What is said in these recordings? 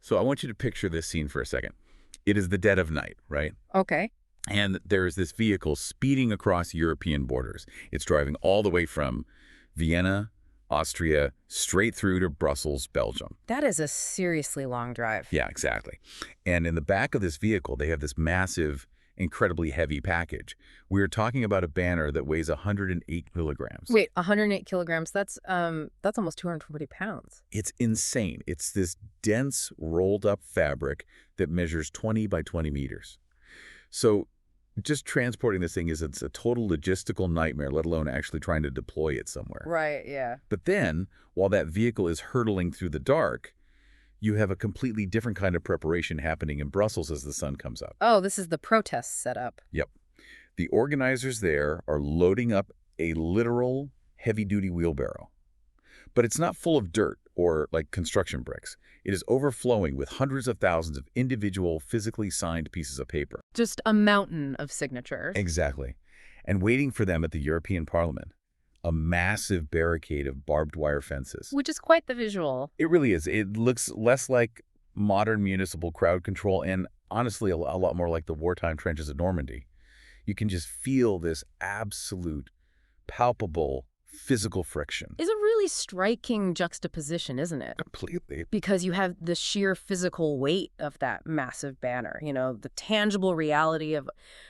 So I want you to picture this scene for a second. It is the dead of night, right? Okay. And there is this vehicle speeding across European borders. It's driving all the way from Vienna, Austria, straight through to Brussels, Belgium. That is a seriously long drive. Yeah, exactly. And in the back of this vehicle, they have this massive, incredibly heavy package. We're talking about a banner that weighs 108 kilograms. Wait, 108 kilograms. That's almost 240 pounds. It's insane. It's this dense, rolled-up fabric that measures 20 by 20 meters. So just transporting this thing it's a total logistical nightmare, let alone actually trying to deploy it somewhere. Right, yeah. But then, while that vehicle is hurtling through the dark, you have a completely different kind of preparation happening in Brussels as the sun comes up. Oh, this is the protest setup. Yep. The organizers there are loading up a literal heavy-duty wheelbarrow. But it's not full of dirt or like construction bricks. It is overflowing with hundreds of thousands of individual physically signed pieces of paper. Just a mountain of signatures. Exactly. And waiting for them at the European Parliament. A massive barricade of barbed wire fences. Which is quite the visual. It really is. It looks less like modern municipal crowd control and honestly a lot more like the wartime trenches of Normandy. You can just feel this absolute, palpable, physical friction. It's a really striking juxtaposition, isn't it? Completely. Because you have the sheer physical weight of that massive banner, the tangible reality of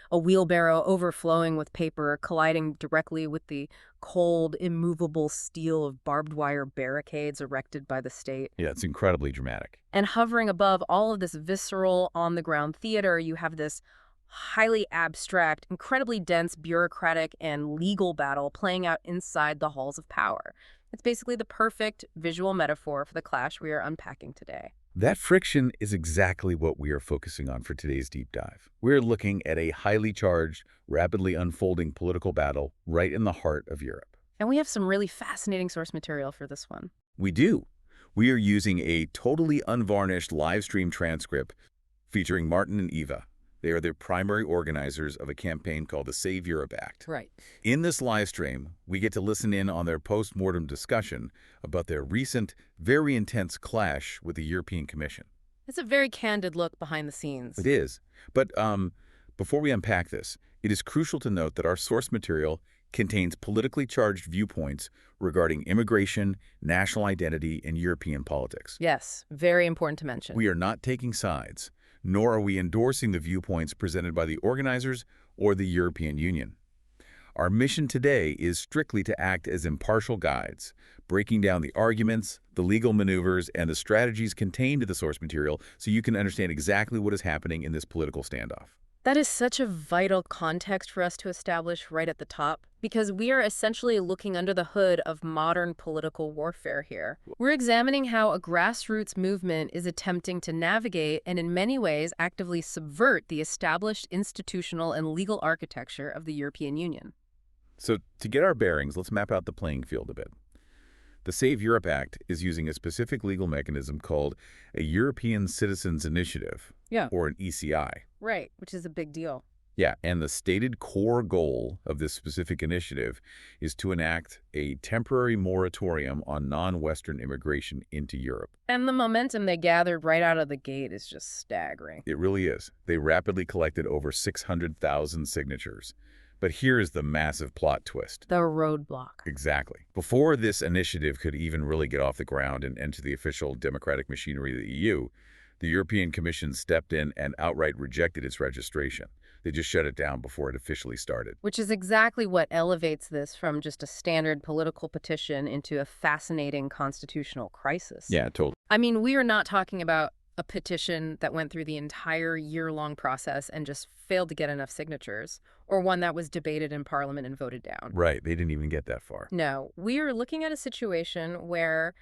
a wheelbarrow overflowing with paper, colliding directly with the cold, immovable steel of barbed wire barricades erected by the state. Yeah, it's incredibly dramatic. And hovering above all of this visceral, on-the-ground theater, you have this highly abstract, incredibly dense bureaucratic and legal battle playing out inside the halls of power. It's basically the perfect visual metaphor for the clash we are unpacking today. That friction is exactly what we are focusing on for today's deep dive. We're looking at a highly charged, rapidly unfolding political battle right in the heart of Europe. And we have some really fascinating source material for this one. We do. We are using a totally unvarnished live stream transcript featuring Martin and Eva. They are the primary organizers of a campaign called the Save Europe Act. Right. In this live stream, we get to listen in on their post-mortem discussion about their recent, very intense clash with the European Commission. It's a very candid look behind the scenes. It is. But before we unpack this, it is crucial to note that our source material contains politically charged viewpoints regarding immigration, national identity, and European politics. Yes, very important to mention. We are not taking sides, nor are we endorsing the viewpoints presented by the organizers or the European Union. Our mission today is strictly to act as impartial guides, breaking down the arguments, the legal maneuvers, and the strategies contained in the source material so you can understand exactly what is happening in this political standoff. That is such a vital context for us to establish right at the top, because we are essentially looking under the hood of modern political warfare here. We're examining how a grassroots movement is attempting to navigate and in many ways actively subvert the established institutional and legal architecture of the European Union. So to get our bearings, let's map out the playing field a bit. The Save Europe Act is using a specific legal mechanism called a European Citizens Initiative, or an ECI. Right, which is a big deal. Yeah, and the stated core goal of this specific initiative is to enact a temporary moratorium on non-Western immigration into Europe. And the momentum they gathered right out of the gate is just staggering. It really is. They rapidly collected over 600,000 signatures. But here is the massive plot twist. The roadblock. Exactly. Before this initiative could even really get off the ground and enter the official democratic machinery of the EU, the European Commission stepped in and outright rejected its registration. They just shut it down before it officially started. Which is exactly what elevates this from just a standard political petition into a fascinating constitutional crisis. Yeah, totally. I mean, we are not talking about a petition that went through the entire year-long process and just failed to get enough signatures, or one that was debated in Parliament and voted down. Right, they didn't even get that far. No, we are looking at a situation where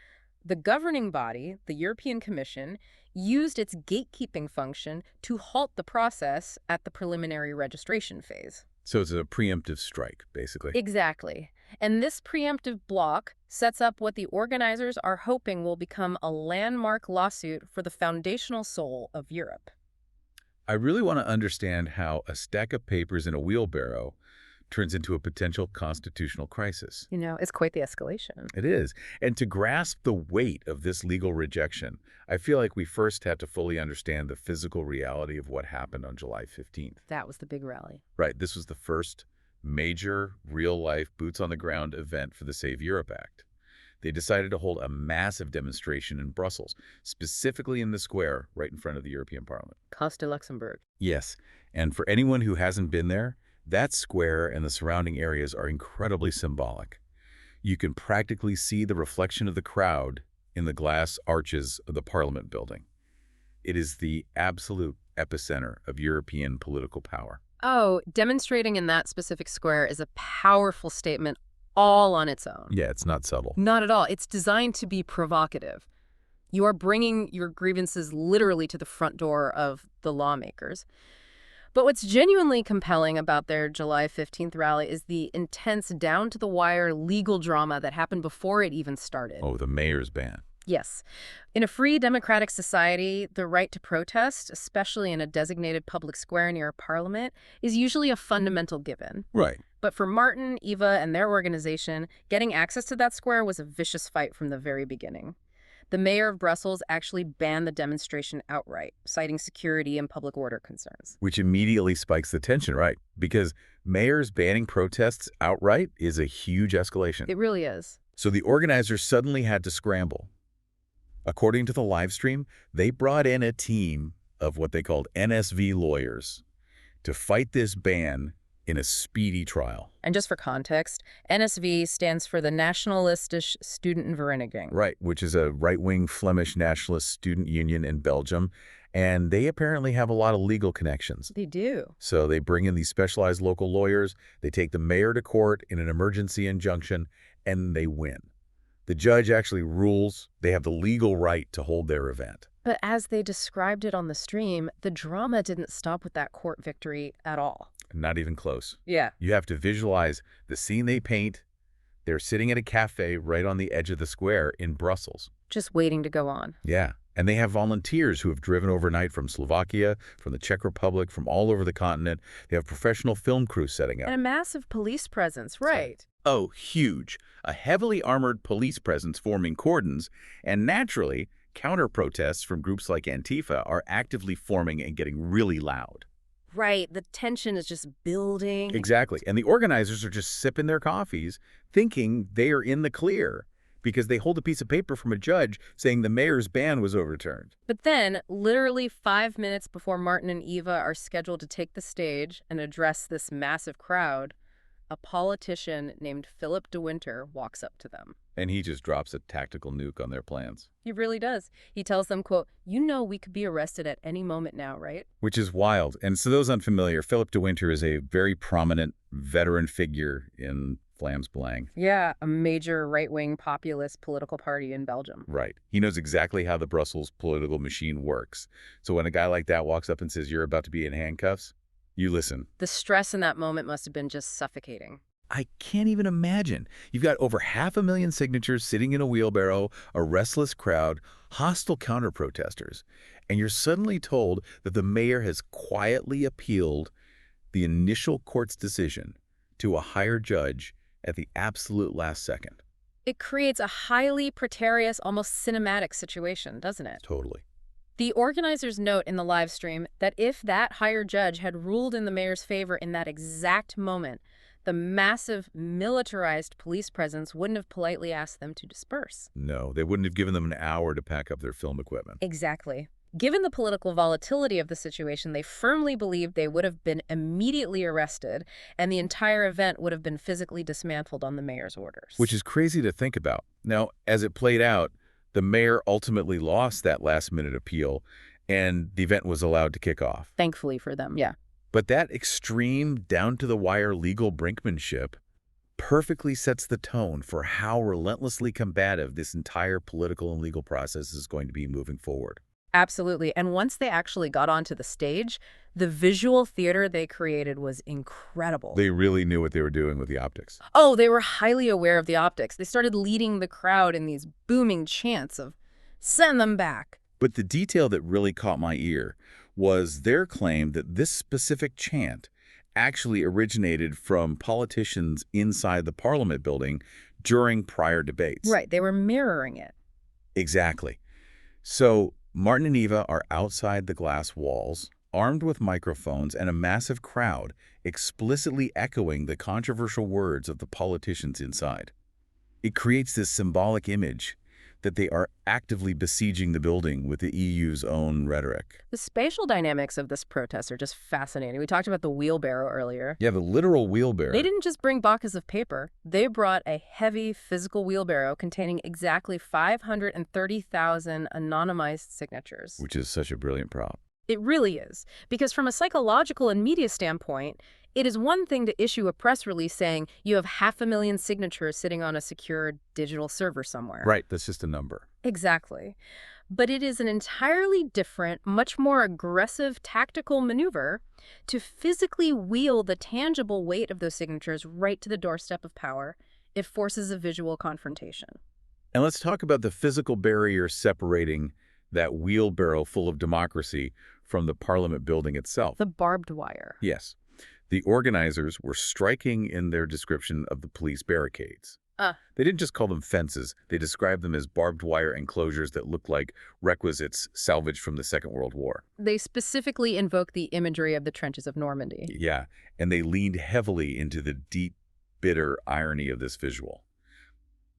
the governing body, the European Commission, used its gatekeeping function to halt the process at the preliminary registration phase. So it's a preemptive strike, basically. Exactly. And this preemptive block sets up what the organizers are hoping will become a landmark lawsuit for the foundational soul of Europe. I really want to understand how a stack of papers in a wheelbarrow turns into a potential constitutional crisis. It's quite the escalation. It is. And to grasp the weight of this legal rejection, I feel like we first have to fully understand the physical reality of what happened on July 15th. That was the big rally. Right. This was the first major, real-life, boots-on-the-ground event for the Save Europe Act. They decided to hold a massive demonstration in Brussels, specifically in the square right in front of the European Parliament. Place de Luxembourg. Yes. And for anyone who hasn't been there, that square and the surrounding areas are incredibly symbolic. You can practically see the reflection of the crowd in the glass arches of the Parliament building. It is the absolute epicenter of European political power. Oh, demonstrating in that specific square is a powerful statement all on its own. Yeah, it's not subtle. Not at all. It's designed to be provocative. You are bringing your grievances literally to the front door of the lawmakers. But what's genuinely compelling about their July 15th rally is the intense, down-to-the-wire legal drama that happened before it even started. Oh, the mayor's ban. Yes. In a free democratic society, the right to protest, especially in a designated public square near a parliament, is usually a fundamental given. Right. But for Martin, Eva, and their organization, getting access to that square was a vicious fight from the very beginning. The mayor of Brussels actually banned the demonstration outright, citing security and public order concerns. Which immediately spikes the tension, right? Because mayors banning protests outright is a huge escalation. It really is. So the organizers suddenly had to scramble. According to the live stream, they brought in a team of what they called NSV lawyers to fight this ban in a speedy trial. And just for context, NSV stands for the Nationalistische Studentenvereniging. Right, which is a right-wing Flemish nationalist student union in Belgium, and they apparently have a lot of legal connections. They do. So they bring in these specialized local lawyers, they take the mayor to court in an emergency injunction, and they win. The judge actually rules they have the legal right to hold their event. But as they described it on the stream, the drama didn't stop with that court victory at all. Not even close. Yeah. You have to visualize the scene they paint. They're sitting at a cafe right on the edge of the square in Brussels. Just waiting to go on. Yeah. And they have volunteers who have driven overnight from Slovakia, from the Czech Republic, from all over the continent. They have professional film crews setting up. And a massive police presence, right. Oh, huge. A heavily armored police presence forming cordons, and naturally, counter-protests from groups like Antifa are actively forming and getting really loud. Right. The tension is just building. Exactly. And the organizers are just sipping their coffees, thinking they are in the clear, because they hold a piece of paper from a judge saying the mayor's ban was overturned. But then, literally 5 minutes before Martin and Eva are scheduled to take the stage and address this massive crowd, a politician named Philip de Winter walks up to them. And he just drops a tactical nuke on their plans. He really does. He tells them, quote, "You know we could be arrested at any moment now, right?" Which is wild. And so those unfamiliar, Philip de Winter is a very prominent veteran figure in Vlaams Belang. Yeah, a major right-wing populist political party in Belgium. Right. He knows exactly how the Brussels political machine works. So when a guy like that walks up and says, "You're about to be in handcuffs," you listen. The stress in that moment must have been just suffocating. I can't even imagine. You've got over 500,000 signatures sitting in a wheelbarrow, a restless crowd, hostile counter-protesters, and you're suddenly told that the mayor has quietly appealed the initial court's decision to a higher judge at the absolute last second. It creates a highly precarious, almost cinematic situation, doesn't it? Totally. The organizers note in the live stream that if that higher judge had ruled in the mayor's favor in that exact moment, the massive militarized police presence wouldn't have politely asked them to disperse. No, they wouldn't have given them an hour to pack up their film equipment. Exactly. Given the political volatility of the situation, they firmly believed they would have been immediately arrested, and the entire event would have been physically dismantled on the mayor's orders. Which is crazy to think about. Now, as it played out, the mayor ultimately lost that last-minute appeal, and the event was allowed to kick off. Thankfully for them, yeah. But that extreme, down-to-the-wire legal brinkmanship perfectly sets the tone for how relentlessly combative this entire political and legal process is going to be moving forward. Absolutely. And once they actually got onto the stage, the visual theater they created was incredible. They really knew what they were doing with the optics. Oh, they were highly aware of the optics. They started leading the crowd in these booming chants of, "Send them back." But the detail that really caught my ear was their claim that this specific chant actually originated from politicians inside the Parliament building during prior debates. Right, they were mirroring it. Exactly. So Martin and Eva are outside the glass walls, armed with microphones and a massive crowd explicitly echoing the controversial words of the politicians inside. It creates this symbolic image that they are actively besieging the building with the EU's own rhetoric. The spatial dynamics of this protest are just fascinating. We talked about the wheelbarrow earlier. Yeah, the literal wheelbarrow. They didn't just bring boxes of paper. They brought a heavy physical wheelbarrow containing exactly 530,000 anonymized signatures. Which is such a brilliant prop. It really is. Because from a psychological and media standpoint, it is one thing to issue a press release saying you have 500,000 signatures sitting on a secure digital server somewhere. Right, that's just a number. Exactly. But it is an entirely different, much more aggressive tactical maneuver to physically wheel the tangible weight of those signatures right to the doorstep of power. It forces a visual confrontation. And let's talk about the physical barrier separating that wheelbarrow full of democracy from the Parliament building itself. The barbed wire. Yes. The organizers were striking in their description of the police barricades. They didn't just call them fences. They described them as barbed wire enclosures that looked like requisites salvaged from the Second World War. They specifically invoke the imagery of the trenches of Normandy. Yeah, and they leaned heavily into the deep, bitter irony of this visual.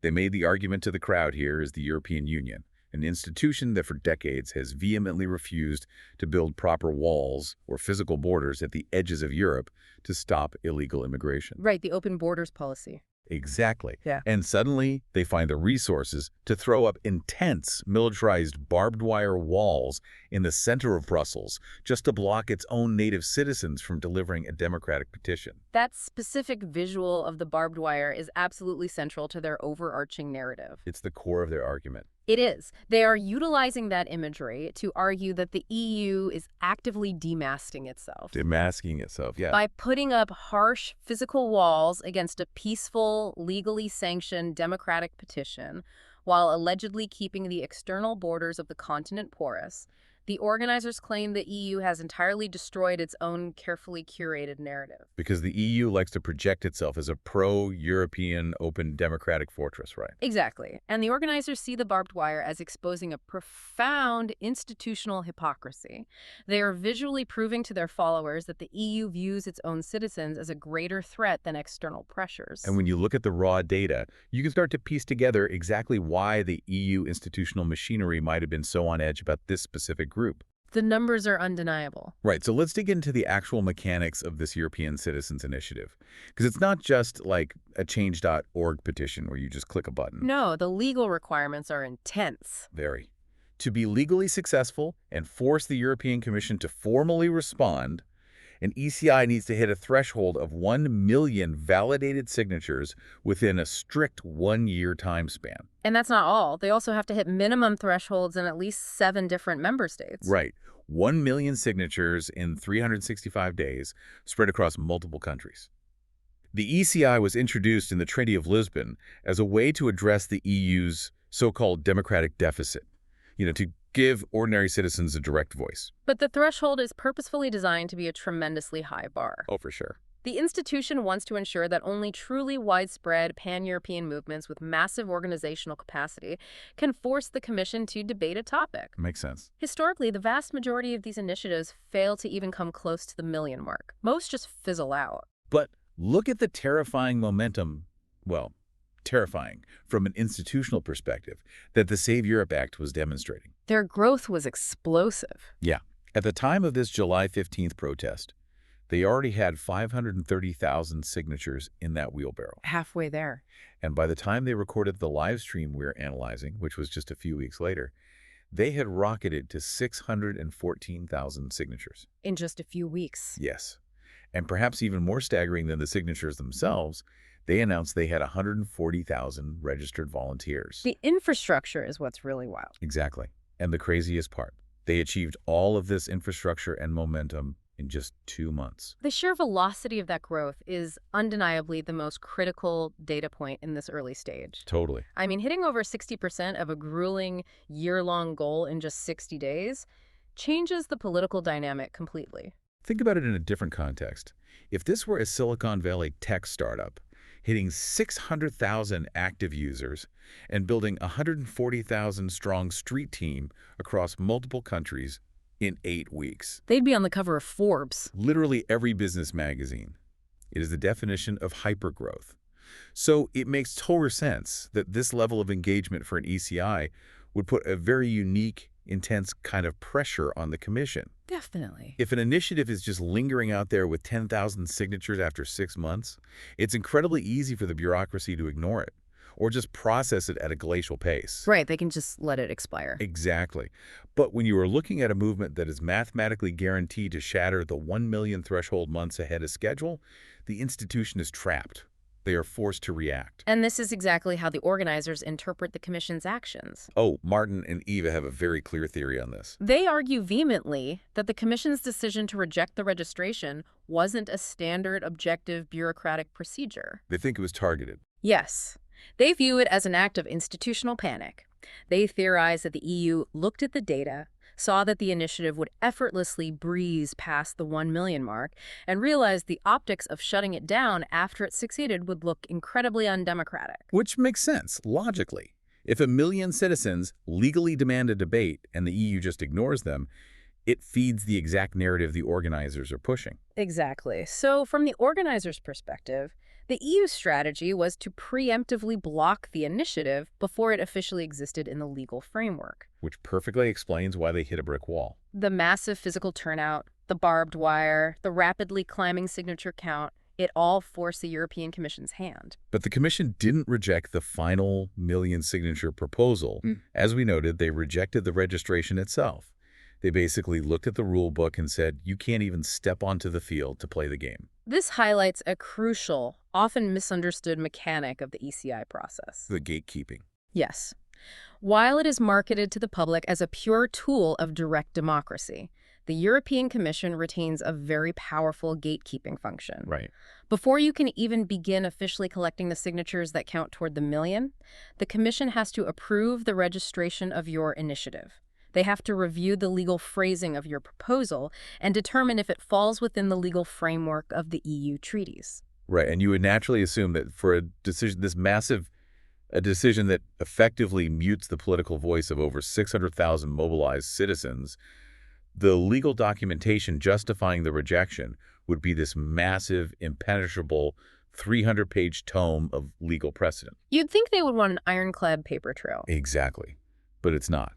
They made the argument to the crowd here as the European Union, an institution that for decades has vehemently refused to build proper walls or physical borders at the edges of Europe to stop illegal immigration. Right, the open borders policy. Exactly. Yeah. And suddenly, they find the resources to throw up intense, militarized barbed wire walls in the center of Brussels just to block its own native citizens from delivering a democratic petition. That specific visual of the barbed wire is absolutely central to their overarching narrative. It's the core of their argument. It is. They are utilizing that imagery to argue that the EU is actively demasking itself. Demasking itself, yeah. By putting up harsh physical walls against a peaceful, legally sanctioned democratic petition, while allegedly keeping the external borders of the continent porous, the organizers claim the EU has entirely destroyed its own carefully curated narrative. Because the EU likes to project itself as a pro-European, open, democratic fortress, right? Exactly. And the organizers see the barbed wire as exposing a profound institutional hypocrisy. They are visually proving to their followers that the EU views its own citizens as a greater threat than external pressures. And when you look at the raw data, you can start to piece together exactly why the EU institutional machinery might have been so on edge about this specific group. The numbers are undeniable. Right, so let's dig into the actual mechanics of this European Citizens Initiative. Because it's not just like a change.org petition where you just click a button. No, the legal requirements are intense. Very. To be legally successful and force the European Commission to formally respond, an ECI needs to hit a threshold of 1 million validated signatures within a strict 1-year time span. And that's not all. They also have to hit minimum thresholds in at least 7 different member states. Right. 1 million signatures in 365 days spread across multiple countries. The ECI was introduced in the Treaty of Lisbon as a way to address the EU's so-called democratic deficit, to give ordinary citizens a direct voice. But the threshold is purposefully designed to be a tremendously high bar. Oh, for sure. The institution wants to ensure that only truly widespread pan-European movements with massive organizational capacity can force the Commission to debate a topic. Makes sense. Historically, the vast majority of these initiatives fail to even come close to the million mark. Most just fizzle out. But look at the terrifying momentum, terrifying from an institutional perspective, that the Save Europe Act was demonstrating. Their growth was explosive. Yeah. At the time of this July 15th protest, they already had 530,000 signatures in that wheelbarrow. Halfway there. And by the time they recorded the live stream we're analyzing, which was just a few weeks later, they had rocketed to 614,000 signatures. In just a few weeks. Yes. And perhaps even more staggering than the signatures themselves, they announced they had 140,000 registered volunteers. The infrastructure is what's really wild. Exactly. And the craziest part, they achieved all of this infrastructure and momentum in just 2 months. The sheer velocity of that growth is undeniably the most critical data point in this early stage. Totally. I mean, hitting over 60% of a grueling year-long goal in just 60 days changes the political dynamic completely. Think about it in a different context. If this were a Silicon Valley tech startup, hitting 600,000 active users and building a 140,000 strong street team across multiple countries in 8 weeks. They'd be on the cover of Forbes. Literally every business magazine. It is the definition of hypergrowth. So it makes total sense that this level of engagement for an ECI would put a very unique, intense kind of pressure on the commission. Definitely. If an initiative is just lingering out there with 10,000 signatures after 6 months, it's incredibly easy for the bureaucracy to ignore it or just process it at a glacial pace. Right, they can just let it expire. Exactly. But when you are looking at a movement that is mathematically guaranteed to shatter the 1 million threshold months ahead of schedule, the institution is trapped. They are forced to react. And this is exactly how the organizers interpret the Commission's actions. Oh, Martin and Eva have a very clear theory on this. They argue vehemently that the Commission's decision to reject the registration wasn't a standard, objective, bureaucratic procedure. They think it was targeted. Yes. They view it as an act of institutional panic. They theorize that the EU looked at the data, saw that the initiative would effortlessly breeze past the 1 million mark, and realized the optics of shutting it down after it succeeded would look incredibly undemocratic. Which makes sense, logically. If 1 million citizens legally demand a debate and the EU just ignores them, it feeds the exact narrative the organizers are pushing. Exactly. So from the organizers' perspective, the EU strategy was to preemptively block the initiative before it officially existed in the legal framework. Which perfectly explains why they hit a brick wall. The massive physical turnout, the barbed wire, the rapidly climbing signature count, it all forced the European Commission's hand. But the Commission didn't reject the final million signature proposal. As we noted, they rejected the registration itself. They basically looked at the rule book and said, you can't even step onto the field to play the game. This highlights a crucial, often misunderstood mechanic of the ECI process. The gatekeeping. Yes. While it is marketed to the public as a pure tool of direct democracy, the European Commission retains a very powerful gatekeeping function. Right. Before you can even begin officially collecting the signatures that count toward the million, the Commission has to approve the registration of your initiative. They have to review the legal phrasing of your proposal and determine if it falls within the legal framework of the EU treaties. Right, and you would naturally assume that for a decision, a decision that effectively mutes the political voice of over 600,000 mobilized citizens, the legal documentation justifying the rejection would be this massive, impenetrable 300-page tome of legal precedent. You'd think they would want an ironclad paper trail. Exactly, but it's not.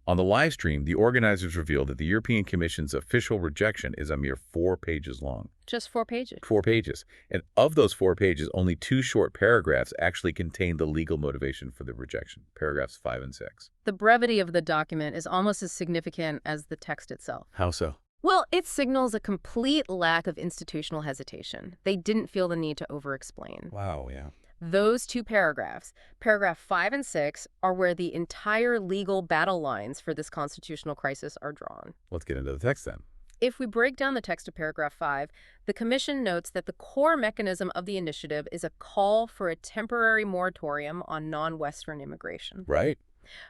On the live stream, the organizers revealed that the European Commission's official rejection is a mere 4 pages long. Just 4 pages. 4 pages. And of those 4 pages, only 2 short paragraphs actually contain the legal motivation for the rejection, paragraphs 5 and 6. The brevity of the document is almost as significant as the text itself. How so? Well, it signals a complete lack of institutional hesitation. They didn't feel the need to over-explain. Wow, yeah. Those 2 paragraphs, paragraph 5 and 6, are where the entire legal battle lines for this constitutional crisis are drawn. Let's get into the text then. If we break down the text of paragraph 5, the Commission notes that the core mechanism of the initiative is a call for a temporary moratorium on non-Western immigration. Right.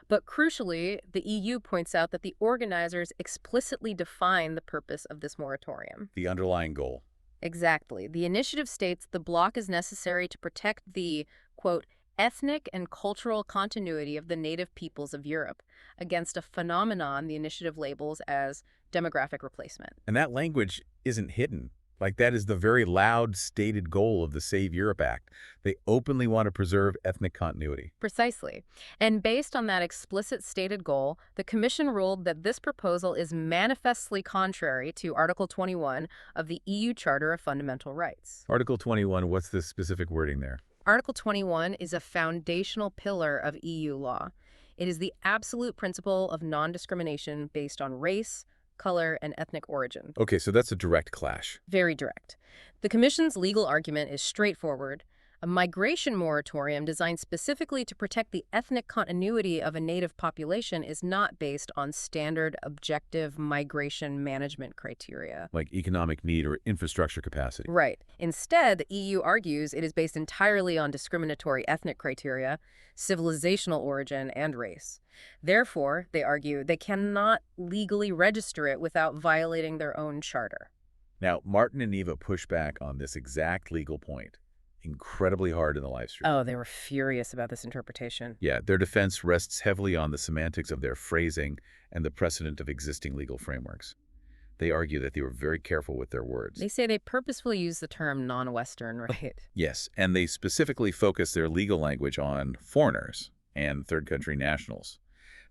But crucially, the EU points out that the organizers explicitly define the purpose of this moratorium. The underlying goal. Exactly. The initiative states the bloc is necessary to protect the, quote, ethnic and cultural continuity of the native peoples of Europe against a phenomenon the initiative labels as demographic replacement. And that language isn't hidden. Like, that is the very loud stated goal of the Save Europe Act. They openly want to preserve ethnic continuity. Precisely. And based on that explicit stated goal, the Commission ruled that this proposal is manifestly contrary to Article 21 of the EU Charter of Fundamental Rights. Article 21, what's the specific wording there? Article 21 is a foundational pillar of EU law. It is the absolute principle of non-discrimination based on race, color, and ethnic origin. Okay, so that's a direct clash. Very direct. The Commission's legal argument is straightforward. A migration moratorium designed specifically to protect the ethnic continuity of a native population is not based on standard objective migration management criteria. Like economic need or infrastructure capacity. Right. Instead, the EU argues it is based entirely on discriminatory ethnic criteria, civilizational origin, and race. Therefore, they argue, they cannot legally register it without violating their own charter. Now, Martin and Eva push back on this exact legal point incredibly hard in the live stream. Oh, they were furious about this interpretation. Yeah, their defense rests heavily on the semantics of their phrasing and the precedent of existing legal frameworks. They argue that they were very careful with their words. They say they purposefully use the term non-Western, right? Yes, and they specifically focus their legal language on foreigners and third country nationals.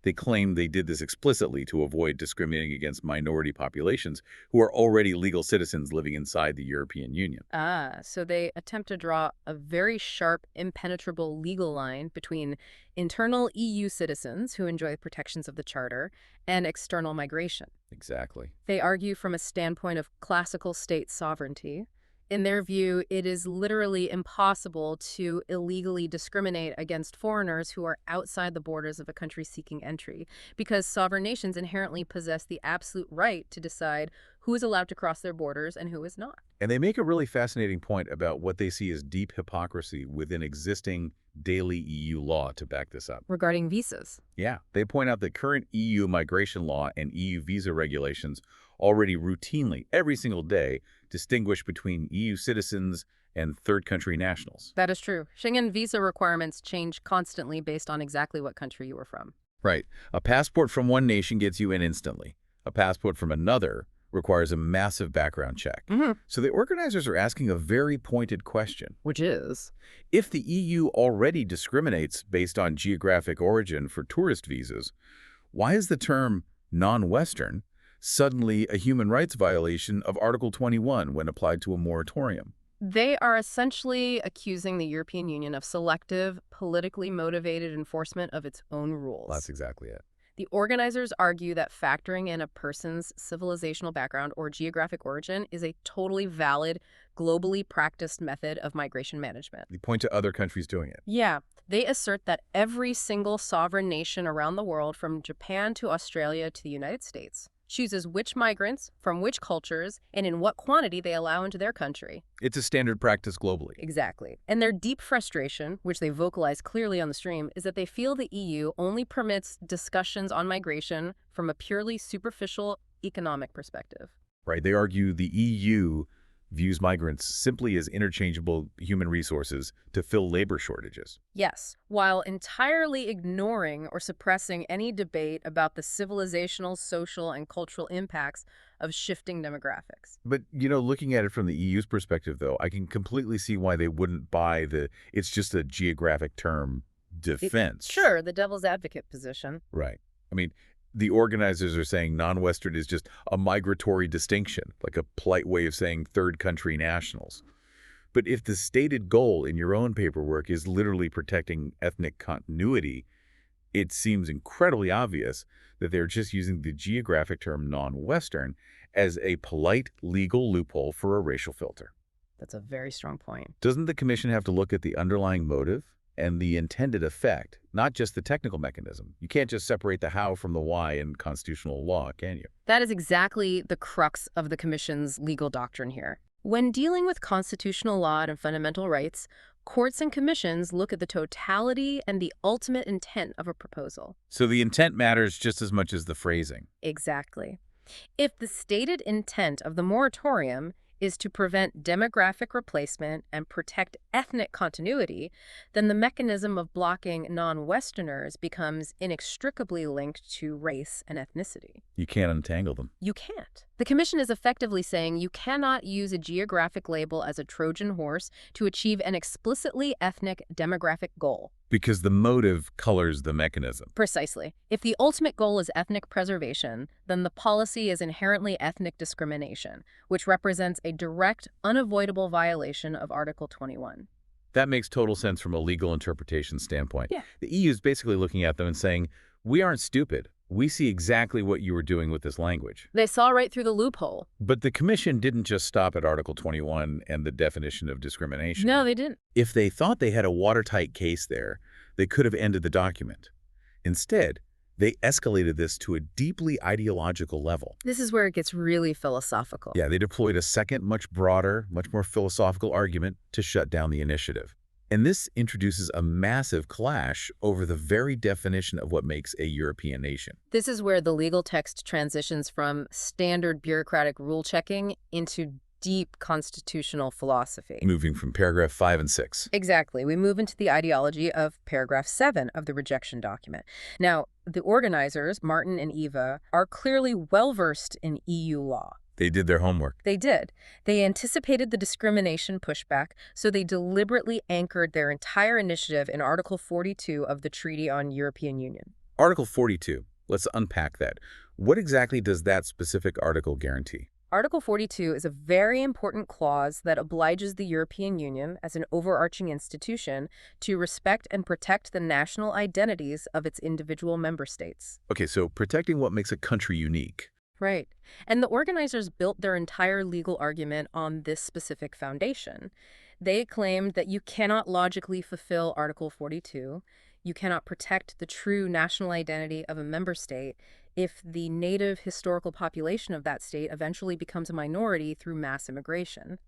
They claim they did this explicitly to avoid discriminating against minority populations who are already legal citizens living inside the European Union. Ah, so they attempt to draw a very sharp, impenetrable legal line between internal EU citizens who enjoy protections of the Charter and external migration. Exactly. They argue from a standpoint of classical state sovereignty. In their view, it is literally impossible to illegally discriminate against foreigners who are outside the borders of a country seeking entry, because sovereign nations inherently possess the absolute right to decide who is allowed to cross their borders and who is not. And they make a really fascinating point about what they see as deep hypocrisy within existing daily EU law to back this up. Regarding visas. Yeah, they point out that current EU migration law and EU visa regulations already routinely, every single day, distinguish between EU citizens and third country nationals. That is true. Schengen visa requirements change constantly based on exactly what country you are from. Right. A passport from one nation gets you in instantly. A passport from another requires a massive background check. So the organizers are asking a very pointed question. Which is? If the EU already discriminates based on geographic origin for tourist visas, why is the term non-Western suddenly a human rights violation of Article 21 when applied to a moratorium? They are essentially accusing the European Union of selective, politically motivated enforcement of its own rules. That's exactly it. The organizers argue that factoring in a person's civilizational background or geographic origin is a totally valid, globally practiced method of migration management. They point to other countries doing it. Yeah, they assert that every single sovereign nation around the world, from Japan to Australia to the United States, chooses which migrants, from which cultures, and in what quantity they allow into their country. It's a standard practice globally. Exactly. And their deep frustration, which they vocalize clearly on the stream, is that they feel the EU only permits discussions on migration from a purely superficial economic perspective. Right. They argue the EU views migrants simply as interchangeable human resources to fill labor shortages. Yes, while entirely ignoring or suppressing any debate about the civilizational, social, and cultural impacts of shifting demographics. But, looking at it from the EU's perspective, though, I can completely see why they wouldn't buy it's just a geographic term defense. Sure, the devil's advocate position. Right. I mean, the organizers are saying non-Western is just a migratory distinction, like a polite way of saying third country nationals. But if the stated goal in your own paperwork is literally protecting ethnic continuity, it seems incredibly obvious that they're just using the geographic term non-Western as a polite legal loophole for a racial filter. That's a very strong point. Doesn't the Commission have to look at the underlying motive and the intended effect, not just the technical mechanism? You can't just separate the how from the why in constitutional law, can you? That is exactly the crux of the Commission's legal doctrine here. When dealing with constitutional law and fundamental rights, courts and commissions look at the totality and the ultimate intent of a proposal. So the intent matters just as much as the phrasing. Exactly. If the stated intent of the moratorium is to prevent demographic replacement and protect ethnic continuity, then the mechanism of blocking non-Westerners becomes inextricably linked to race and ethnicity. You can't untangle them. You can't. The Commission is effectively saying you cannot use a geographic label as a Trojan horse to achieve an explicitly ethnic demographic goal. Because the motive colors the mechanism. Precisely. If the ultimate goal is ethnic preservation, then the policy is inherently ethnic discrimination, which represents a direct, unavoidable violation of Article 21. That makes total sense from a legal interpretation standpoint. Yeah. The EU is basically looking at them and saying, we aren't stupid. We see exactly what you were doing with this language. They saw right through the loophole. But the Commission didn't just stop at Article 21 and the definition of discrimination. No, they didn't. If they thought they had a watertight case there, they could have ended the document. Instead, they escalated this to a deeply ideological level. This is where it gets really philosophical. Yeah, they deployed a second, much broader, much more philosophical argument to shut down the initiative. And this introduces a massive clash over the very definition of what makes a European nation. This is where the legal text transitions from standard bureaucratic rule-checking into deep constitutional philosophy. Moving from paragraph 5 and 6. Exactly. We move into the ideology of paragraph 7 of the rejection document. Now, the organizers, Martin and Eva, are clearly well-versed in EU law. They did their homework. They did. They anticipated the discrimination pushback, so they deliberately anchored their entire initiative in Article 42 of the Treaty on European Union. Article 42. Let's unpack that. What exactly does that specific article guarantee? Article 42 is a very important clause that obliges the European Union, as an overarching institution, to respect and protect the national identities of its individual member states. Okay, so protecting what makes a country unique. Right. And the organizers built their entire legal argument on this specific foundation. They claimed that you cannot logically fulfill Article 42, you cannot protect the true national identity of a member state if the native historical population of that state eventually becomes a minority through mass immigration.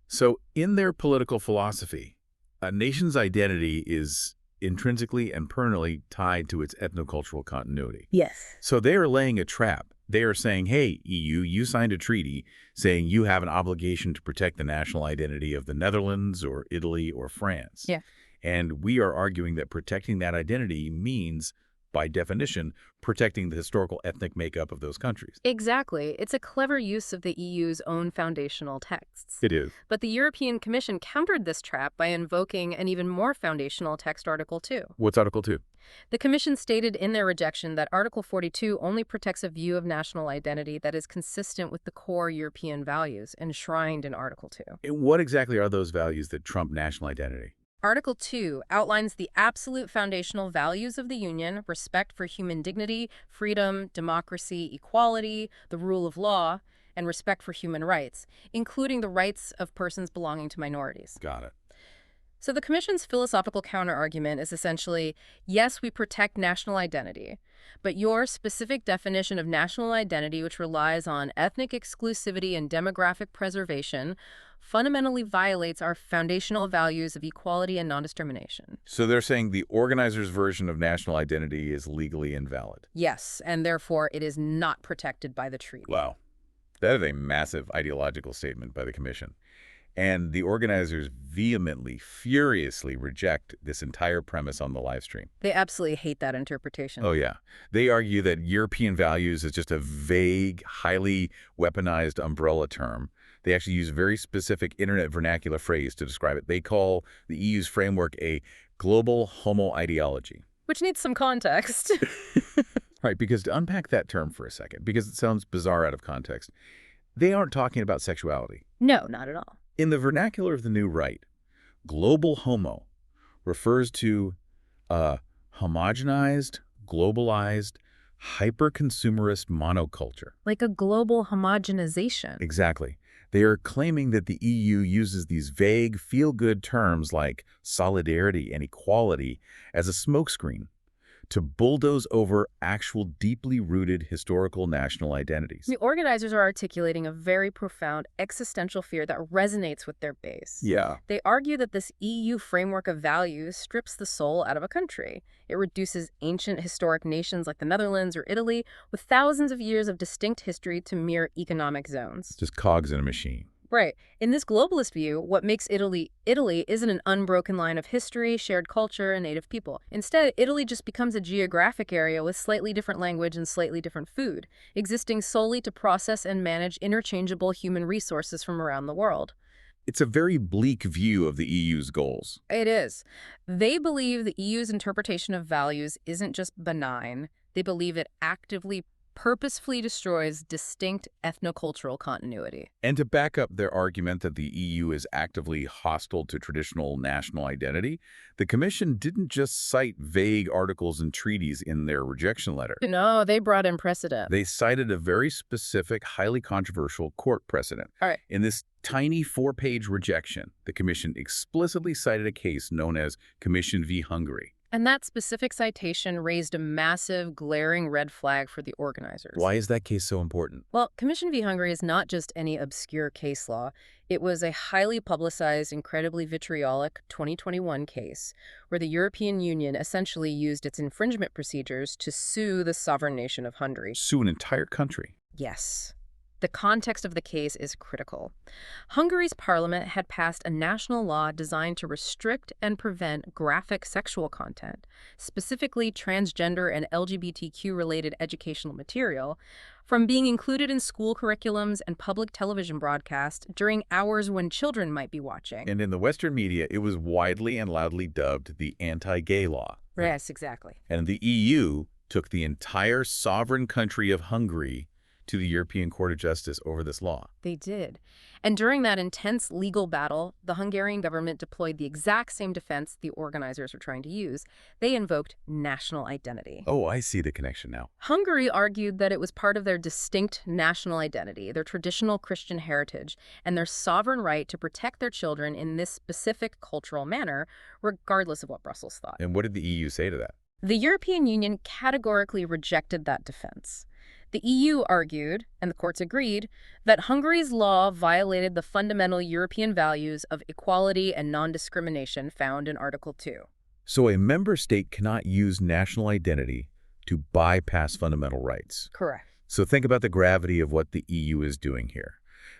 So in their political philosophy, a nation's identity is intrinsically and permanently tied to its ethnocultural continuity. Yes. So they are laying a trap. They are saying, hey, EU, you signed a treaty saying you have an obligation to protect the national identity of the Netherlands or Italy or France. Yeah. And we are arguing that protecting that identity means, by definition, protecting the historical ethnic makeup of those countries. Exactly. It's a clever use of the EU's own foundational texts. It is. But the European Commission countered this trap by invoking an even more foundational text, Article 2. What's Article 2? The Commission stated in their rejection that Article 42 only protects a view of national identity that is consistent with the core European values enshrined in Article 2. And what exactly are those values that trump national identity? Article 2 outlines the absolute foundational values of the Union: respect for human dignity, freedom, democracy, equality, the rule of law, and respect for human rights, including the rights of persons belonging to minorities. Got it. So the Commission's philosophical counterargument is essentially, yes, we protect national identity, but your specific definition of national identity, which relies on ethnic exclusivity and demographic preservation, fundamentally violates our foundational values of equality and non-discrimination. So they're saying the organizers' version of national identity is legally invalid. Yes, and therefore it is not protected by the treaty. Wow. That is a massive ideological statement by the Commission. And the organizers vehemently, furiously reject this entire premise on the live stream. They absolutely hate that interpretation. Oh, yeah. They argue that European values is just a vague, highly weaponized umbrella term. They actually use a very specific internet vernacular phrase to describe it. They call the EU's framework a global homo ideology. Which needs some context. Right, because to unpack that term for a second, because it sounds bizarre out of context, they aren't talking about sexuality. No, not at all. In the vernacular of the New Right, global homo refers to a homogenized, globalized, hyper-consumerist monoculture. Like a global homogenization. Exactly. They are claiming that the EU uses these vague, feel-good terms like solidarity and equality as a smokescreen to bulldoze over actual deeply rooted historical national identities. The organizers are articulating a very profound existential fear that resonates with their base. Yeah. They argue that this EU framework of values strips the soul out of a country. It reduces ancient historic nations like the Netherlands or Italy, with thousands of years of distinct history, to mere economic zones. Just cogs in a machine. Right. In this globalist view, what makes Italy Italy isn't an unbroken line of history, shared culture, and native people. Instead, Italy just becomes a geographic area with slightly different language and slightly different food, existing solely to process and manage interchangeable human resources from around the world. It's a very bleak view of the EU's goals. It is. They believe the EU's interpretation of values isn't just benign. They believe it actively, purposefully destroys distinct ethnocultural continuity. And to back up their argument that the EU is actively hostile to traditional national identity, the Commission didn't just cite vague articles and treaties in their rejection letter. No, they brought in precedent. They cited a very specific, highly controversial court precedent. All right. In this tiny 4-page rejection, the Commission explicitly cited a case known as Commission v. Hungary. And that specific citation raised a massive, glaring red flag for the organizers. Why is that case so important? Well, Commission v. Hungary is not just any obscure case law. It was a highly publicized, incredibly vitriolic 2021 case where the European Union essentially used its infringement procedures to sue the sovereign nation of Hungary. Sue an entire country. Yes. The context of the case is critical. Hungary's parliament had passed a national law designed to restrict and prevent graphic sexual content, specifically transgender and LGBTQ-related educational material, from being included in school curriculums and public television broadcasts during hours when children might be watching. And in the Western media, it was widely and loudly dubbed the anti-gay law. Yes, exactly. And the EU took the entire sovereign country of Hungary to the European Court of Justice over this law. They did. And during that intense legal battle, the Hungarian government deployed the exact same defense the organizers were trying to use. They invoked national identity. Oh, I see the connection now. Hungary argued that it was part of their distinct national identity, their traditional Christian heritage, and their sovereign right to protect their children in this specific cultural manner, regardless of what Brussels thought. And what did the EU say to that? The European Union categorically rejected that defense. The EU argued, and the courts agreed, that Hungary's law violated the fundamental European values of equality and non-discrimination found in Article 2. So a member state cannot use national identity to bypass fundamental rights. Correct. So think about the gravity of what the EU is doing here.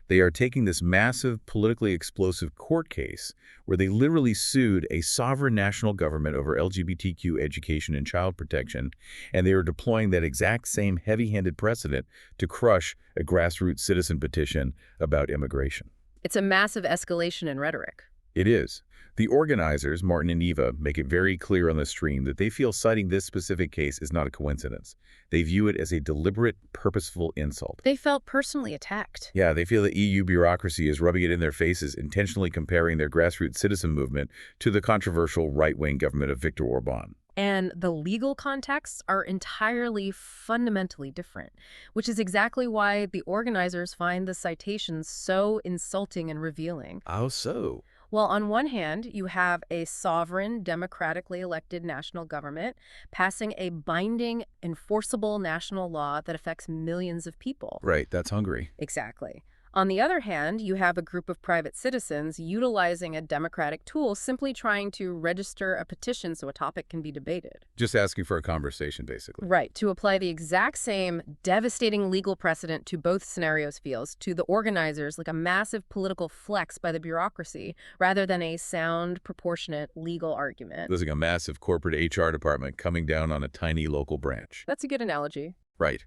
They are taking this massive, politically explosive court case where they literally sued a sovereign national government over LGBTQ education and child protection, and they are deploying that exact same heavy-handed precedent to crush a grassroots citizen petition about immigration. It's a massive escalation in rhetoric. It is. The organizers, Martin and Eva, make it very clear on the stream that they feel citing this specific case is not a coincidence. They view it as a deliberate, purposeful insult. They felt personally attacked. Yeah, they feel the EU bureaucracy is rubbing it in their faces, intentionally comparing their grassroots citizen movement to the controversial right-wing government of Viktor Orban. And the legal contexts are entirely fundamentally different, which is exactly why the organizers find the citations so insulting and revealing. How so? Well, on one hand, you have a sovereign, democratically elected national government passing a binding, enforceable national law that affects millions of people. Right, that's Hungary. Exactly. On the other hand, you have a group of private citizens utilizing a democratic tool simply trying to register a petition so a topic can be debated. Just asking for a conversation, basically. Right. To apply the exact same devastating legal precedent to both scenarios feels to the organizers like a massive political flex by the bureaucracy rather than a sound, proportionate legal argument. There's like a massive corporate HR department coming down on a tiny local branch. That's a good analogy. Right.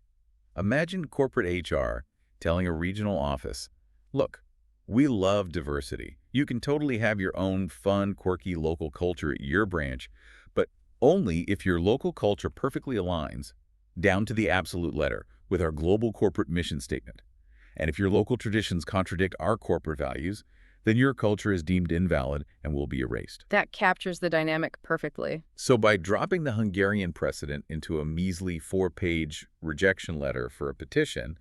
Imagine corporate HR telling a regional office, look, we love diversity. You can totally have your own fun, quirky local culture at your branch, but only if your local culture perfectly aligns, down to the absolute letter, with our global corporate mission statement. And if your local traditions contradict our corporate values, then your culture is deemed invalid and will be erased. That captures the dynamic perfectly. So by dropping the Hungarian precedent into a measly 4-page rejection letter for a petition,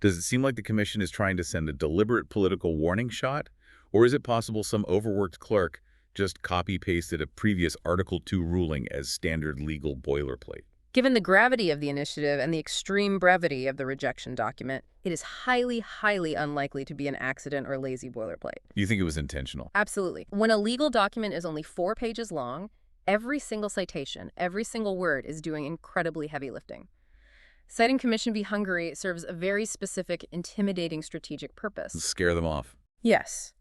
does it seem like the Commission is trying to send a deliberate political warning shot? Or is it possible some overworked clerk just copy-pasted a previous Article 2 ruling as standard legal boilerplate? Given the gravity of the initiative and the extreme brevity of the rejection document, it is highly, highly unlikely to be an accident or lazy boilerplate. You think it was intentional? Absolutely. When a legal document is only 4 pages long, every single citation, every single word is doing incredibly heavy lifting. Citing Commission v. Hungary serves a very specific, intimidating strategic purpose. Scare them off. Yes.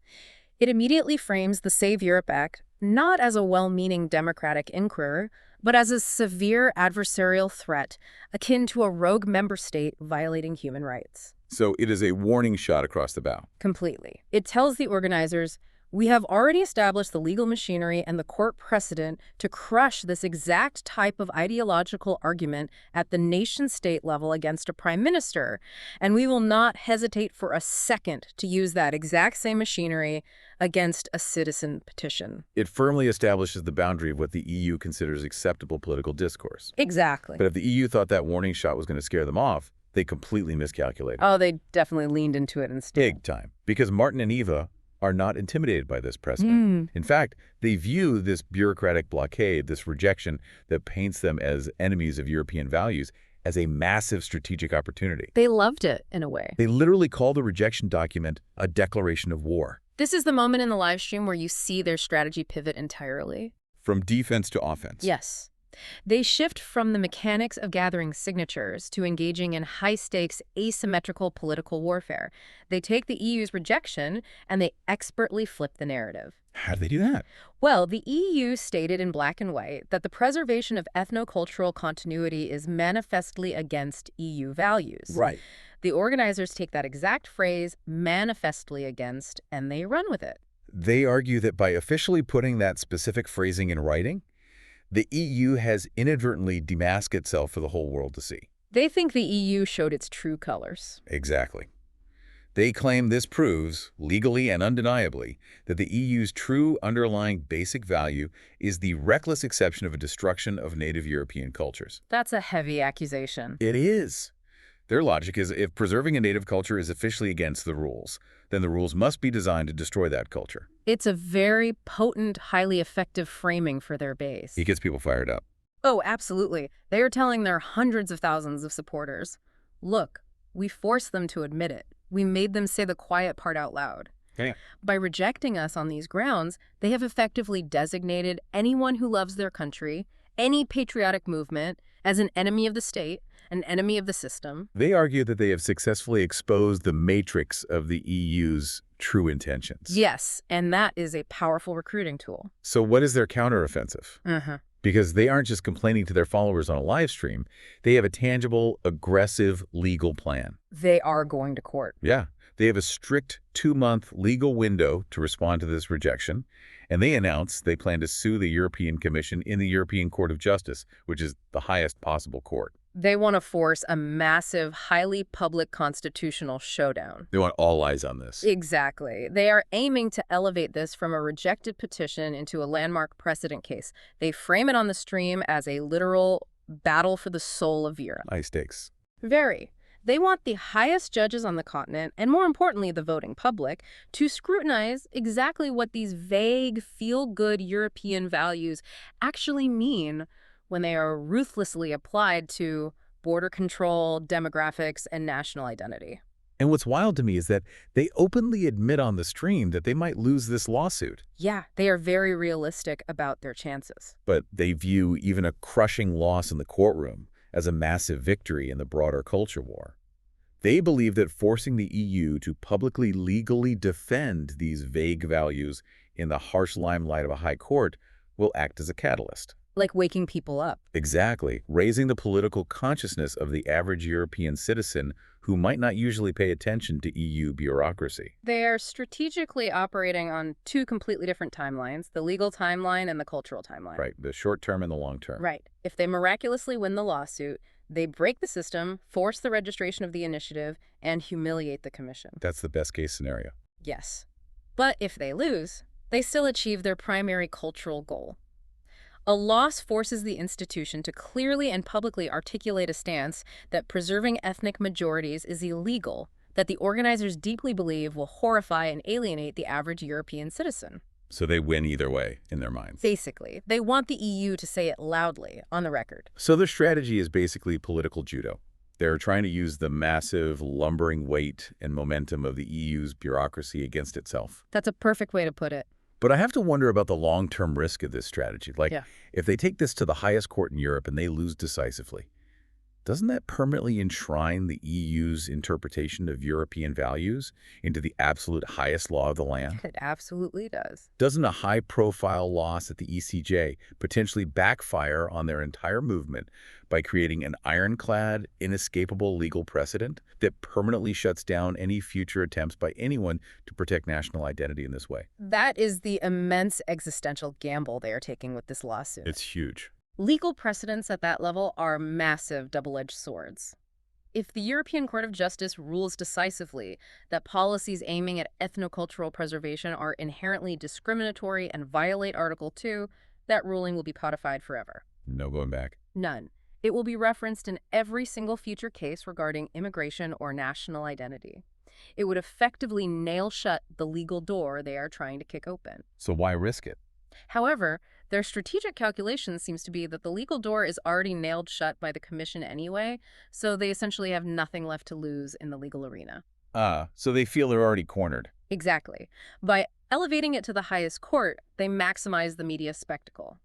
It immediately frames the Save Europe Act not as a well-meaning democratic inquiry, but as a severe adversarial threat akin to a rogue member state violating human rights. So it is a warning shot across the bow. Completely. It tells the organizers, we have already established the legal machinery and the court precedent to crush this exact type of ideological argument at the nation-state level against a prime minister, and we will not hesitate for a second to use that exact same machinery against a citizen petition. It firmly establishes the boundary of what the EU considers acceptable political discourse. Exactly. But if the EU thought that warning shot was going to scare them off, they completely miscalculated. Oh, they definitely leaned into it instead. Big time. Because Martin and Eva are not intimidated by this precedent. In fact, they view this bureaucratic blockade, this rejection that paints them as enemies of European values, as a massive strategic opportunity. They loved it, in a way. They literally call the rejection document a declaration of war. This is the moment in the live stream where you see their strategy pivot entirely. From defense to offense. Yes. They shift from the mechanics of gathering signatures to engaging in high-stakes, asymmetrical political warfare. They take the EU's rejection and they expertly flip the narrative. How do they do that? Well, the EU stated in black and white that the preservation of ethnocultural continuity is manifestly against EU values. Right. The organizers take that exact phrase, manifestly against, and they run with it. They argue that by officially putting that specific phrasing in writing, the EU has inadvertently demasked itself for the whole world to see. They think the EU showed its true colors. Exactly. They claim this proves, legally and undeniably, that the EU's true underlying basic value is the reckless exception of a destruction of native European cultures. That's a heavy accusation. It is. Their logic is if preserving a native culture is officially against the rules, then the rules must be designed to destroy that culture. It's a very potent, highly effective framing for their base. It gets people fired up. Oh, absolutely. They are telling their hundreds of thousands of supporters, look, we forced them to admit it. We made them say the quiet part out loud. Okay. By rejecting us on these grounds, they have effectively designated anyone who loves their country, any patriotic movement, as an enemy of the state, an enemy of the system. They argue that they have successfully exposed the matrix of the EU's true intentions. Yes, and that is a powerful recruiting tool. So what is their counteroffensive? Because they aren't just complaining to their followers on a live stream. They have a tangible, aggressive legal plan. They are going to court. Yeah. They have a strict 2-month legal window to respond to this rejection, and they announce they plan to sue the European Commission in the European Court of Justice, which is the highest possible court. They want to force a massive, highly public constitutional showdown. They want all eyes on this. Exactly. They are aiming to elevate this from a rejected petition into a landmark precedent case. They frame it on the stream as a literal battle for the soul of Europe. High stakes. Very. They want the highest judges on the continent, and more importantly, the voting public, to scrutinize exactly what these vague, feel-good European values actually mean when they are ruthlessly applied to border control, demographics, and national identity. And what's wild to me is that they openly admit on the stream that they might lose this lawsuit. Yeah, they are very realistic about their chances. But they view even a crushing loss in the courtroom as a massive victory in the broader culture war. They believe that forcing the EU to publicly legally defend these vague values in the harsh limelight of a high court will act as a catalyst. Like waking people up. Exactly, raising the political consciousness of the average European citizen who might not usually pay attention to EU bureaucracy. They are strategically operating on two completely different timelines, the legal timeline and the cultural timeline. Right, the short term and the long term. Right. If they miraculously win the lawsuit, they break the system, force the registration of the initiative, and humiliate the commission. That's the best case scenario. Yes. But if they lose, they still achieve their primary cultural goal. A loss forces the institution to clearly and publicly articulate a stance that preserving ethnic majorities is illegal, that the organizers deeply believe will horrify and alienate the average European citizen. So they win either way in their minds. Basically, they want the EU to say it loudly, on the record. So their strategy is basically political judo. They're trying to use the massive, lumbering weight and momentum of the EU's bureaucracy against itself. That's a perfect way to put it. But I have to wonder about the long-term risk of this strategy. If they take this to the highest court in Europe and they lose decisively, doesn't that permanently enshrine the EU's interpretation of European values into the absolute highest law of the land? It absolutely does. Doesn't a high-profile loss at the ECJ potentially backfire on their entire movement by creating an ironclad, inescapable legal precedent that permanently shuts down any future attempts by anyone to protect national identity in this way? That is the immense existential gamble they are taking with this lawsuit. It's huge. Legal precedents at that level are massive double-edged swords. If the European Court of Justice rules decisively that policies aiming at ethnocultural preservation are inherently discriminatory and violate Article 2, that ruling will be codified forever. No going back. None. It will be referenced in every single future case regarding immigration or national identity. It would effectively nail shut the legal door they are trying to kick open. So why risk it? However, their strategic calculation seems to be that the legal door is already nailed shut by the commission anyway, so they essentially have nothing left to lose in the legal arena. So they feel they're already cornered. Exactly. By elevating it to the highest court, they maximize the media spectacle.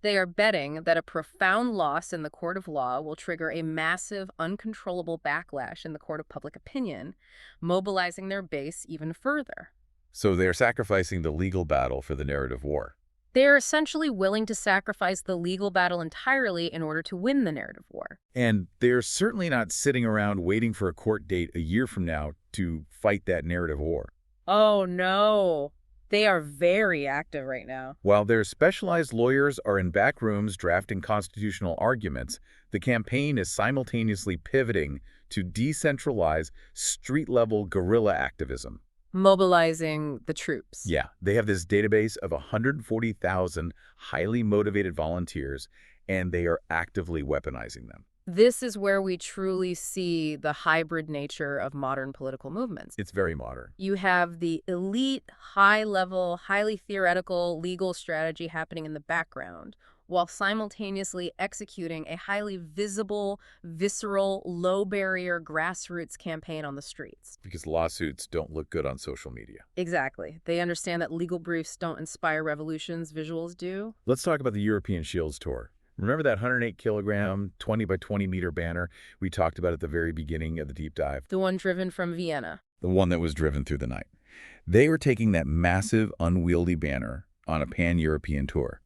They are betting that a profound loss in the court of law will trigger a massive, uncontrollable backlash in the court of public opinion, mobilizing their base even further. So they're sacrificing the legal battle for the narrative war. They are essentially willing to sacrifice the legal battle entirely in order to win the narrative war. And they're certainly not sitting around waiting for a court date a year from now to fight that narrative war. Oh, no. They are very active right now. While their specialized lawyers are in back rooms drafting constitutional arguments, the campaign is simultaneously pivoting to decentralize street-level guerrilla activism. Mobilizing the troops. Yeah, they have this database of 140,000 highly motivated volunteers, and they are actively weaponizing them. This is where we truly see the hybrid nature of modern political movements. It's very modern. You have the elite, high-level, highly theoretical legal strategy happening in the background, while simultaneously executing a highly visible, visceral, low-barrier grassroots campaign on the streets. Because lawsuits don't look good on social media. Exactly. They understand that legal briefs don't inspire revolutions, visuals do. Let's talk about the European Shields Tour. Remember that 108-kilogram, 20 by 20 meter banner we talked about at the very beginning of the deep dive? The one driven from Vienna. The one that was driven through the night. They were taking that massive, unwieldy banner on a pan-European tour.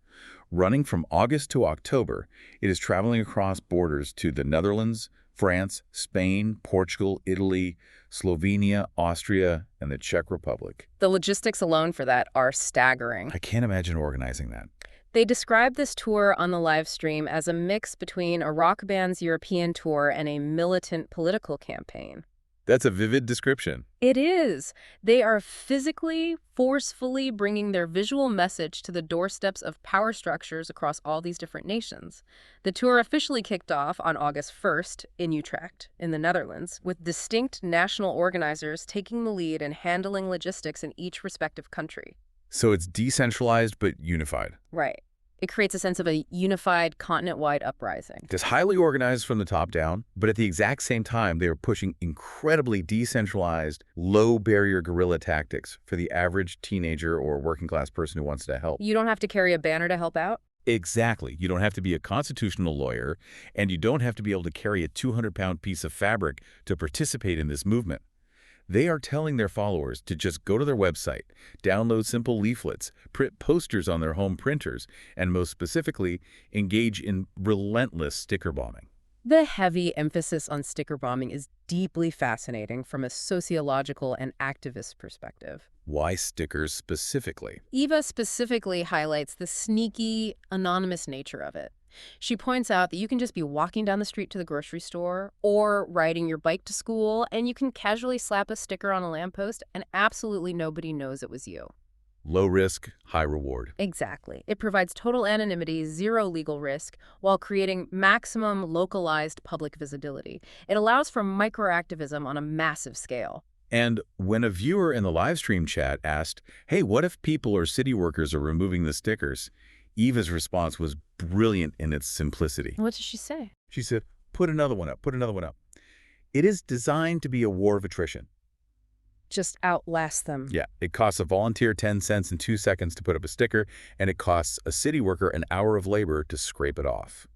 Running from August to October, it is traveling across borders to the Netherlands, France, Spain, Portugal, Italy, Slovenia, Austria, and the Czech Republic. The logistics alone for that are staggering. I can't imagine organizing that. They describe this tour on the live stream as a mix between a rock band's European tour and a militant political campaign. That's a vivid description. It is. They are physically, forcefully bringing their visual message to the doorsteps of power structures across all these different nations. The tour officially kicked off on August 1st in Utrecht, in the Netherlands, with distinct national organizers taking the lead and handling logistics in each respective country. So it's decentralized but unified. Right. It creates a sense of a unified, continent-wide uprising. It's highly organized from the top down, but at the exact same time, they are pushing incredibly decentralized, low-barrier guerrilla tactics for the average teenager or working-class person who wants to help. You don't have to carry a banner to help out? Exactly. You don't have to be a constitutional lawyer, and you don't have to be able to carry a 200-pound piece of fabric to participate in this movement. They are telling their followers to just go to their website, download simple leaflets, print posters on their home printers, and most specifically, engage in relentless sticker bombing. The heavy emphasis on sticker bombing is deeply fascinating from a sociological and activist perspective. Why stickers specifically? Eva specifically highlights the sneaky, anonymous nature of it. She points out that you can just be walking down the street to the grocery store or riding your bike to school, and you can casually slap a sticker on a lamppost, and absolutely nobody knows it was you. Low risk, high reward. Exactly. It provides total anonymity, zero legal risk, while creating maximum localized public visibility. It allows for microactivism on a massive scale. And when a viewer in the live stream chat asked, hey, what if people or city workers are removing the stickers? Eva's response was brilliant in its simplicity. What did she say? She said, put another one up, put another one up. It is designed to be a war of attrition. Just outlast them. Yeah, it costs a volunteer 10 cents and 2 seconds to put up a sticker, and it costs a city worker an hour of labor to scrape it off.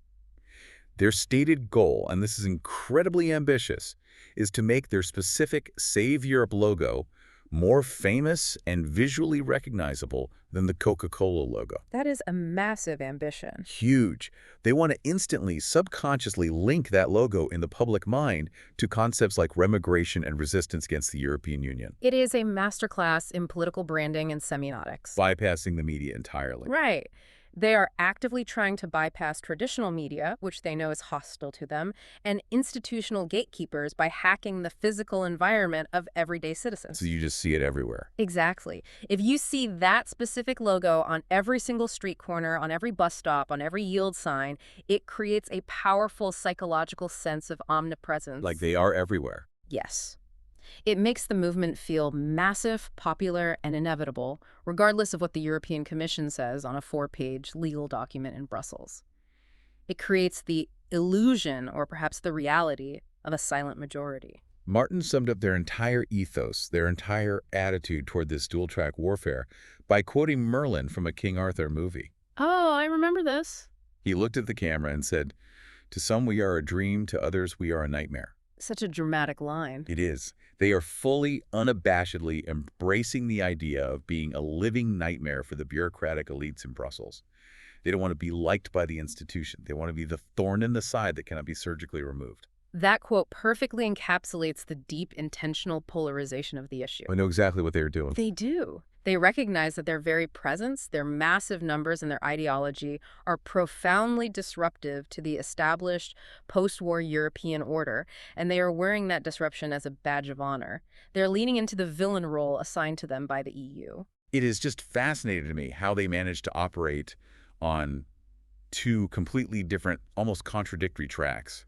Their stated goal, and this is incredibly ambitious, is to make their specific Save Europe logo more famous and visually recognizable than the Coca-Cola logo. That is a massive ambition. Huge. They want to instantly, subconsciously link that logo in the public mind to concepts like remigration and resistance against the European Union. It is a masterclass in political branding and semiotics. Bypassing the media entirely. Right. They are actively trying to bypass traditional media, which they know is hostile to them, and institutional gatekeepers by hacking the physical environment of everyday citizens. So you just see it everywhere. Exactly. If you see that specific logo on every single street corner, on every bus stop, on every yield sign, it creates a powerful psychological sense of omnipresence. Like they are everywhere. Yes. It makes the movement feel massive, popular, and inevitable, regardless of what the European Commission says on a 4-page legal document in Brussels. It creates the illusion, or perhaps the reality, of a silent majority. Martin summed up their entire ethos, their entire attitude toward this dual-track warfare, by quoting Merlin from a King Arthur movie. Oh, I remember this. He looked at the camera and said, "To some we are a dream, to others we are a nightmare." Such a dramatic line. It is. They are fully, unabashedly embracing the idea of being a living nightmare for the bureaucratic elites in Brussels. They don't want to be liked by the institution. They want to be the thorn in the side that cannot be surgically removed. That quote perfectly encapsulates the deep intentional polarization of the issue. I know exactly what they were doing. They do. They recognize that their very presence, their massive numbers, and their ideology are profoundly disruptive to the established post-war European order, and they are wearing that disruption as a badge of honor. They're leaning into the villain role assigned to them by the EU. It is just fascinating to me how they managed to operate on two completely different, almost contradictory tracks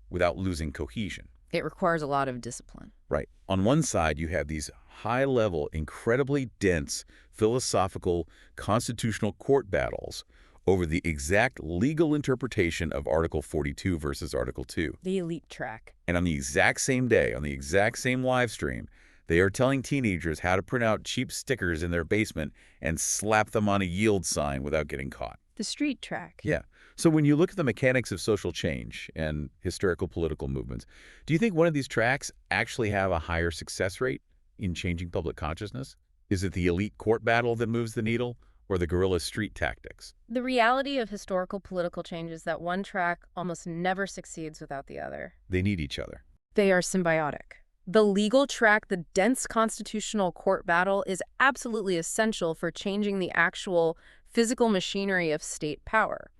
without losing cohesion. It requires a lot of discipline. Right. On one side, you have these high-level, incredibly dense, philosophical, constitutional court battles over the exact legal interpretation of Article 42 versus Article 2. The elite track. And on the exact same day, on the exact same live stream, they are telling teenagers how to print out cheap stickers in their basement and slap them on a yield sign without getting caught. The street track. Yeah. So when you look at the mechanics of social change and historical political movements, do you think one of these tracks actually have a higher success rate in changing public consciousness? Is it the elite court battle that moves the needle, or the guerrilla street tactics? The reality of historical political change is that one track almost never succeeds without the other. They need each other. They are symbiotic. The legal track, the dense constitutional court battle, is absolutely essential for changing the actual physical machinery of state power.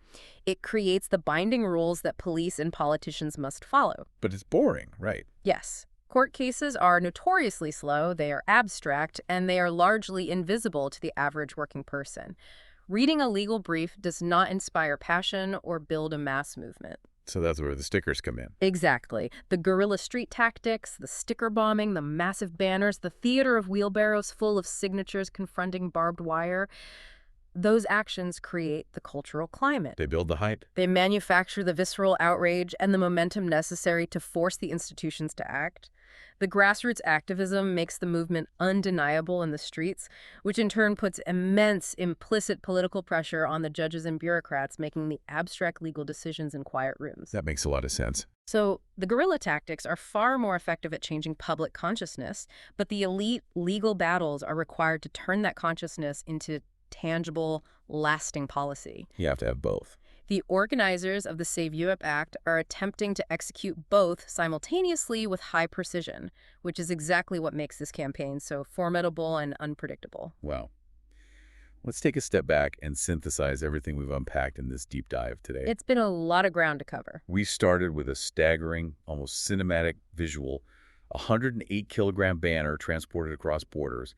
It creates the binding rules that police and politicians must follow. But it's boring, right? Yes. Court cases are notoriously slow, they are abstract, and they are largely invisible to the average working person. Reading a legal brief does not inspire passion or build a mass movement. So that's where the stickers come in. Exactly. The guerrilla street tactics, the sticker bombing, the massive banners, the theater of wheelbarrows full of signatures confronting barbed wire. Those actions create the cultural climate. They build the hype. They manufacture the visceral outrage and the momentum necessary to force the institutions to act. The grassroots activism makes the movement undeniable in the streets, which in turn puts immense implicit political pressure on the judges and bureaucrats making the abstract legal decisions in quiet rooms. That makes a lot of sense. So the guerrilla tactics are far more effective at changing public consciousness, but the elite legal battles are required to turn that consciousness into tangible, lasting policy. You have to have both. The organizers of the Save Europe Act are attempting to execute both simultaneously with high precision, which is exactly what makes this campaign so formidable and unpredictable. Wow. Let's take a step back and synthesize everything we've unpacked in this deep dive today. It's been a lot of ground to cover. We started with a staggering, almost cinematic visual, a 108-kilogram banner transported across borders,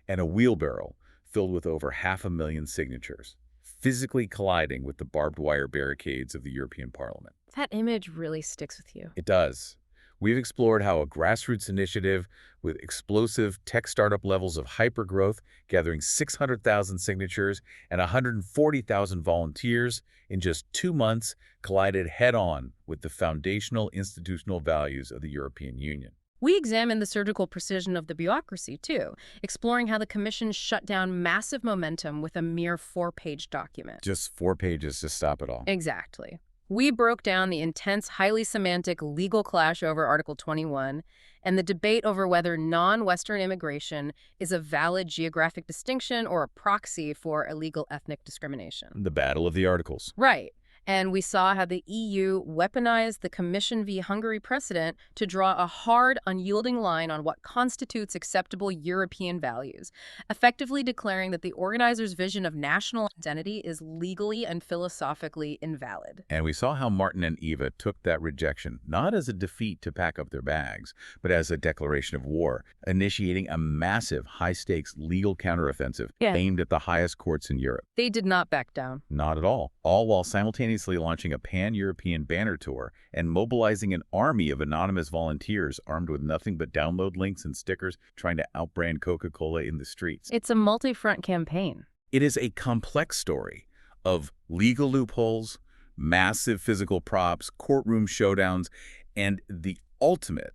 and a wheelbarrow filled with over 500,000 signatures, physically colliding with the barbed wire barricades of the European Parliament. That image really sticks with you. It does. We've explored how a grassroots initiative with explosive tech startup levels of hypergrowth, gathering 600,000 signatures and 140,000 volunteers in just 2 months, collided head-on with the foundational institutional values of the European Union. We examined the surgical precision of the bureaucracy, too, exploring how the Commission shut down massive momentum with a mere 4-page document. Just 4 pages to stop it all. Exactly. We broke down the intense, highly semantic legal clash over Article 21 and the debate over whether non-Western immigration is a valid geographic distinction or a proxy for illegal ethnic discrimination. The battle of the articles. Right. And we saw how the EU weaponized the Commission v. Hungary precedent to draw a hard, unyielding line on what constitutes acceptable European values, effectively declaring that the organizers' vision of national identity is legally and philosophically invalid. And we saw how Martin and Eva took that rejection, not as a defeat to pack up their bags, but as a declaration of war, initiating a massive, high-stakes legal counteroffensive aimed at the highest courts in Europe. They did not back down. Not at all while simultaneously simultaneously launching a pan-European banner tour and mobilizing an army of anonymous volunteers armed with nothing but download links and stickers trying to outbrand Coca-Cola in the streets. It's a multi-front campaign. It is a complex story of legal loopholes, massive physical props, courtroom showdowns, and the ultimate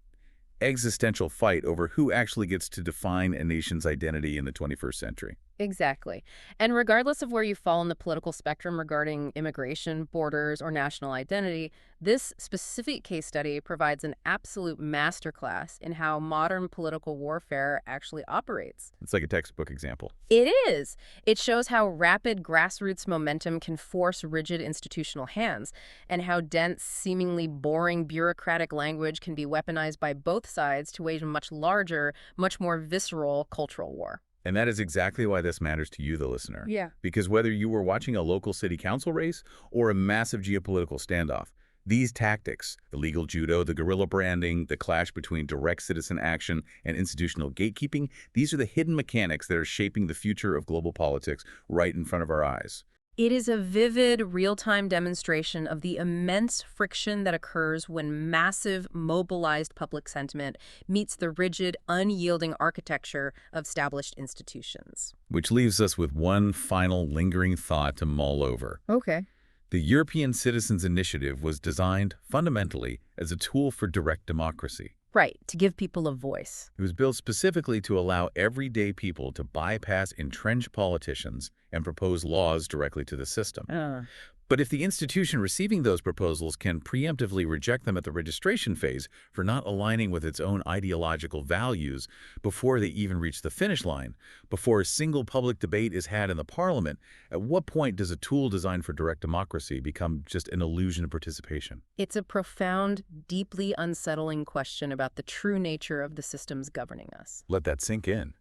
existential fight over who actually gets to define a nation's identity in the 21st century. Exactly. And regardless of where you fall in the political spectrum regarding immigration, borders, or national identity, this specific case study provides an absolute masterclass in how modern political warfare actually operates. It's like a textbook example. It is. It shows how rapid grassroots momentum can force rigid institutional hands, and how dense, seemingly boring bureaucratic language can be weaponized by both sides to wage a much larger, much more visceral cultural war. And that is exactly why this matters to you, the listener. Yeah. Because whether you were watching a local city council race or a massive geopolitical standoff, these tactics, the legal judo, the guerrilla branding, the clash between direct citizen action and institutional gatekeeping, these are the hidden mechanics that are shaping the future of global politics right in front of our eyes. It is a vivid, real-time demonstration of the immense friction that occurs when massive, mobilized public sentiment meets the rigid, unyielding architecture of established institutions. Which leaves us with one final lingering thought to mull over. Okay. The European Citizens Initiative was designed, fundamentally, as a tool for direct democracy. Right, to give people a voice. It was built specifically to allow everyday people to bypass entrenched politicians and propose laws directly to the system. But if the institution receiving those proposals can preemptively reject them at the registration phase for not aligning with its own ideological values before they even reach the finish line, before a single public debate is had in the parliament, at what point does a tool designed for direct democracy become just an illusion of participation? It's a profound, deeply unsettling question about the true nature of the systems governing us. Let that sink in.